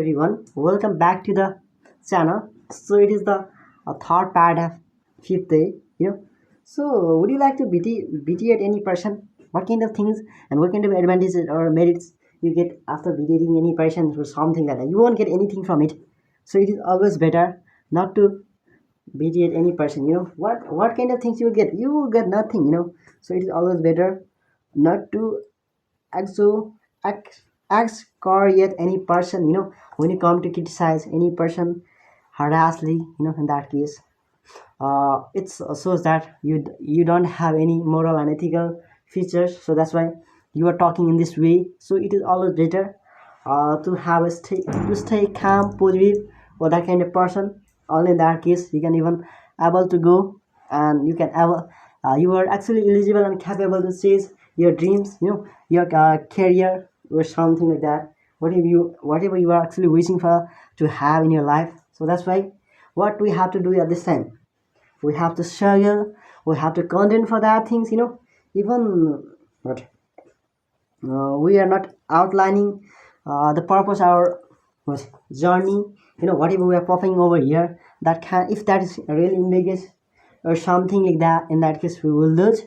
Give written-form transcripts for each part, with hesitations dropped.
everyone, welcome back to the channel. So it is the third part of fifth day. So would you like to BT at any person? What kind of things and what kind of advantages or merits you get after BTing any person or something like that? You won't get anything from it. So it is always better not to BT at any person. What kind of things you will get? You will get nothing. So it is always better not to also ask or yet any person, when you come to criticize any person harassly, in that case it's shows that you don't have any moral and ethical features. So that's why you are talking in this way. So it is always better to have a stay calm, positive, or that kind of person. Only in that case you can even able to go, and you can able you are actually eligible and capable to chase your dreams, your career or something like that. Whatever you are actually wishing for to have in your life. So that's why what we have to do at this time, we have to struggle, we have to contend for that things, even what we are not outlining the purpose our what, journey, whatever we are popping over here, that can, if that is really ambiguous or something like that, in that case we will lose.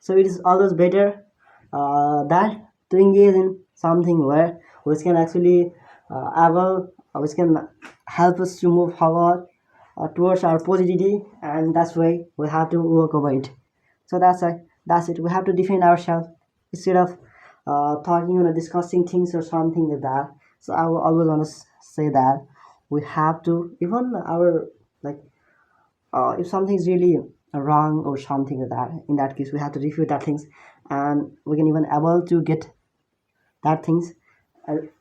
So it is always better that to engage in something where which can actually which can help us to move forward towards our positivity, and that's why we have to work over it. So that's it. We have to defend ourselves instead of talking or discussing things or something like that. So I will always want to say that we have to, even our, like, if something is really wrong or something like that, in that case we have to refute that things, and we can even able to get that things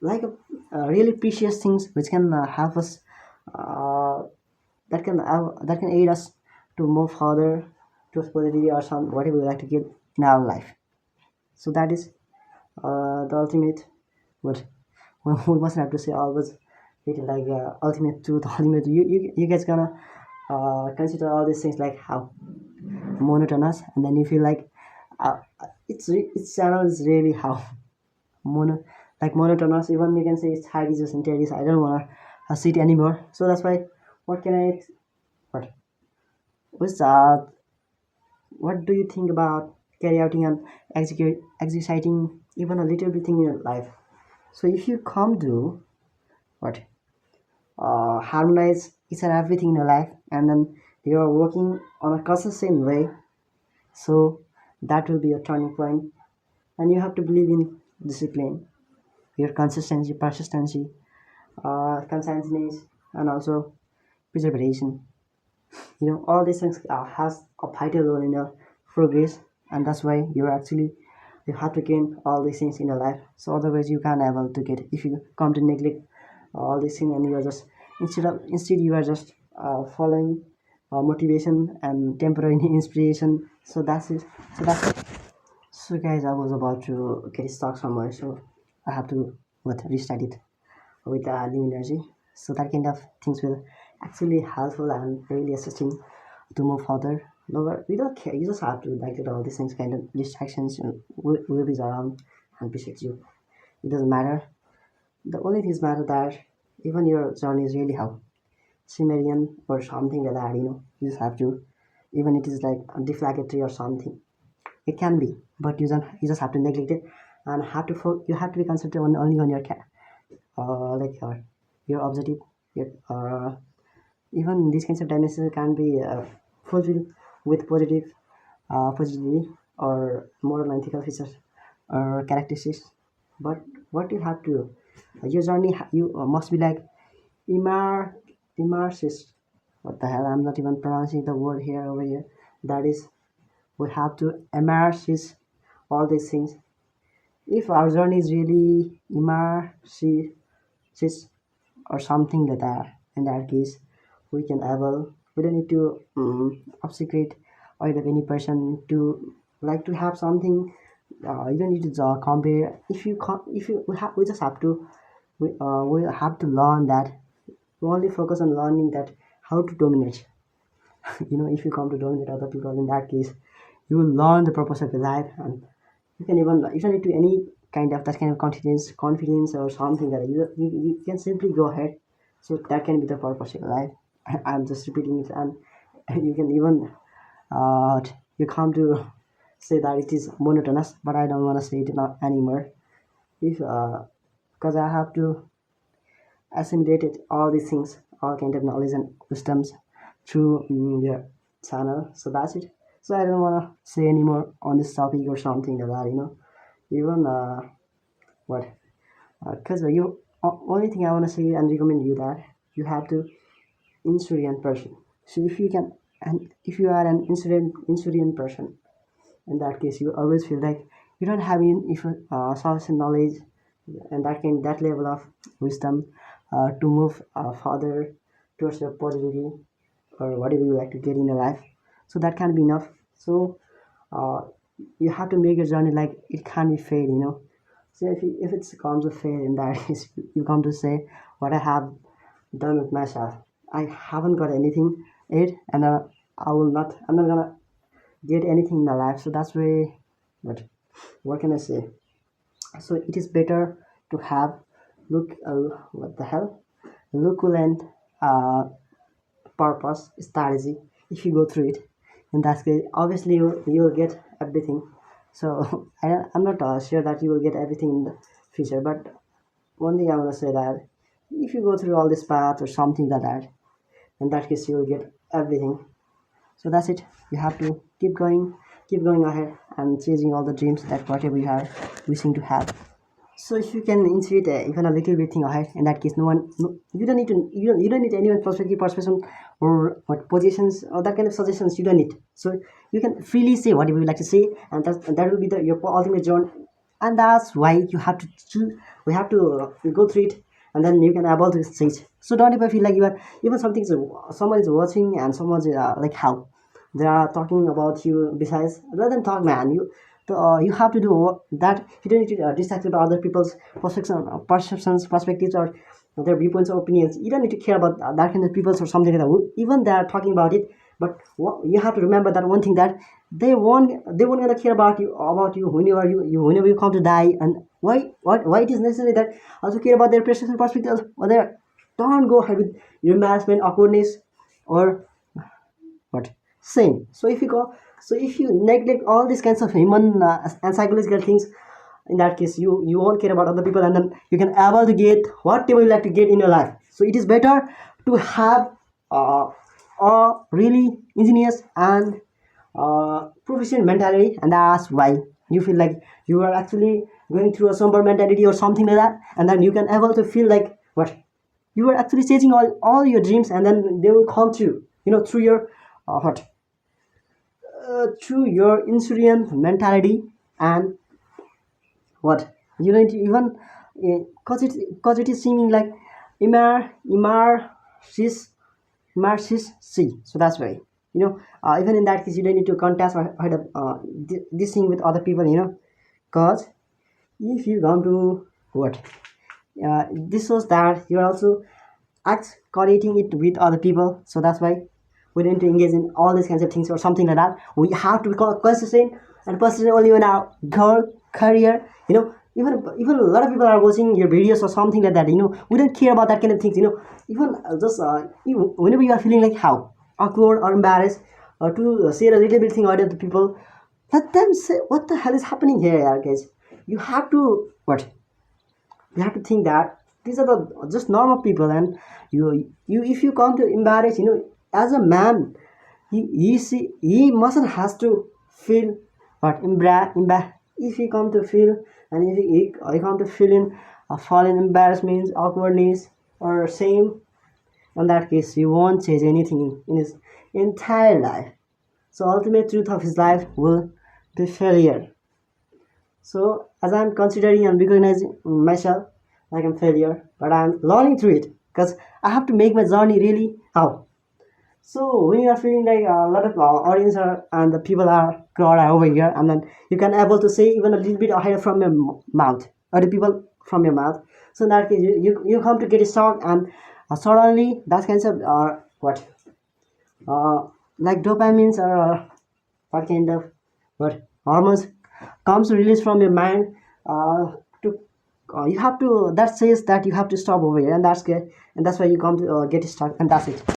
like really precious things which can help us, uh, that can aid us to move further towards positivity or some whatever we like to get in our life. So that is the ultimate. But we must have to say always it like ultimate truth, ultimate. You guys gonna consider all these things like how monotonous, and then you feel like its channel is really how mono like monotonous. Even you can say it's high Jesus and terrorist. I don't wanna sit anymore. So that's why. What can I? What was that? What do you think about carrying and exercising even a little bit thing in your life? So if you come to what harmonize each and everything in your life, and then you are working on a consistent way, so that will be a turning point. And you have to believe in discipline, your consistency, persistency, conscientiousness, and also preservation. All these things has a vital role in your progress, and that's why you have to gain all these things in your life. So otherwise you can't able to get, if you come to neglect all these things, and you are just instead you are just following motivation and temporary inspiration. So that's it. So guys, I was about to get stuck somewhere, so I have to restart it with new energy. So that kind of things will actually helpful and really assisting to move further. No, we don't care. You just have to like it. All these things, kind of distractions, will be around and beside you. It doesn't matter. The only things matter that even your journey is really how Sumerian or something like that. You just have to, even it is like a deflagratory or something. It can be, but you just have to neglect it, and you have to be concentrated only on your like your objective. Your, even these kinds of dimensions can be fulfilled with positivity or moral and ethical features or characteristics. But what you have to your journey, you must be like immer immersis. What the hell? I'm not even pronouncing the word here over here. That is, we have to immerse all these things. If our journey is really immersive or something like that, in that case we don't need to obfuscate or have any person to like to have something. You don't need to compare. If you we just have to we have to learn that we only focus on learning that how to dominate. If you come to dominate other people, in that case you will learn the purpose of your life, and you don't need to any kind of that kind of confidence or something that you can simply go ahead. So that can be the purpose of your life. I'm just repeating it, and you can even you come to say that it is monotonous, but I don't want to say it not anymore. If because I have to assimilated all these things, all kind of knowledge and wisdoms through your channel. So that's it. So I don't want to say anymore on this topic or something like that. Even what because you only thing I want to say and recommend you that you have to insurient person. So if you can, and if you are an insurient person, in that case you always feel like you don't have if sufficient knowledge and that level of wisdom to move further towards your positivity or whatever you like to get in your life. So that can be enough. So uh, you have to make your journey like it can be fair. So if it's comes to fail in that case, you come to say what I have done with myself. I haven't got anything it, and I will not. I'm not gonna get anything in my life. So that's way. But what can I say? So it is better to have look what the hell and purpose strategy. If you go through it, in that case, obviously you will get everything. So I'm not sure that you will get everything in the future, but one thing I want to say that if you go through all this path or something like that, in that case you will get everything. So that's it. You have to keep going ahead and chasing all the dreams that whatever you are wishing to have. So if you can insert even a little bit thing ahead, in that case, no, you don't need to, you don't need anyone's perspective or what positions or that kind of suggestions. You don't need. So you can freely say whatever you like to say, and that will be your ultimate journey. And that's why you have to choose. We have to go through it, and then you can able to say it. So don't ever feel like you are even someone is watching and someone's like how they are talking about you. Besides, let them talk, man. You have to do that. You don't need to distract by other people's perceptions, perspectives, or their viewpoints or opinions. You don't need to care about that kind of people's or something like that. Even they are talking about it, but you have to remember that one thing that they won't gonna care about you whenever you come to die. And why it is necessary that also care about their perception perspectives or their don't go ahead with your embarrassment, awkwardness, or what same. So if you neglect all these kinds of human and psychological things, in that case you won't care about other people, and then you can able to get whatever you like to get in your life. So it is better to have uh, a really ingenious and proficient mentality, and that's why you feel like you are actually going through a somber mentality or something like that, and then you can able to feel like what you are actually chasing all your dreams, and then they will come true, through your what through your insurient mentality. And what you don't even because it is seeming like immersis immersis c. So that's why even in that case you don't need to contest or this thing with other people, because if you come to what this shows that you're also act coordinating it with other people. So that's why we need to engage in all these kinds of things or something like that. We have to be consistent and persistent only in our goal, career. Even a lot of people are watching your videos or something like that. We don't care about that kind of things. Even just whenever you are feeling like how awkward or embarrassed or to share a little bit thing out of the people, let them say what the hell is happening here, guys. You have to what you have to think that these are the just normal people, and you if you come to embarrass, as a man, he mustn't has to feel what if he come to feel, and if he come to feel in a fallen embarrassment, awkwardness, or shame, in that case he won't change anything in his entire life. So ultimate truth of his life will be failure. So as I'm considering and recognizing myself like I'm failure, but I'm learning through it because I have to make my journey really how. So when you are feeling like a lot of audience and the people are crowd are over here, and then you can able to say even a little bit ahead from your mouth or the people from your mouth. So in that case, you come to get stuck, and suddenly that kinds of what uh, like dopamines or what kind of what hormones comes released from your mind. to you have to, that says that you have to stop over here, and that's good, and that's why you come to get stuck, and that's it.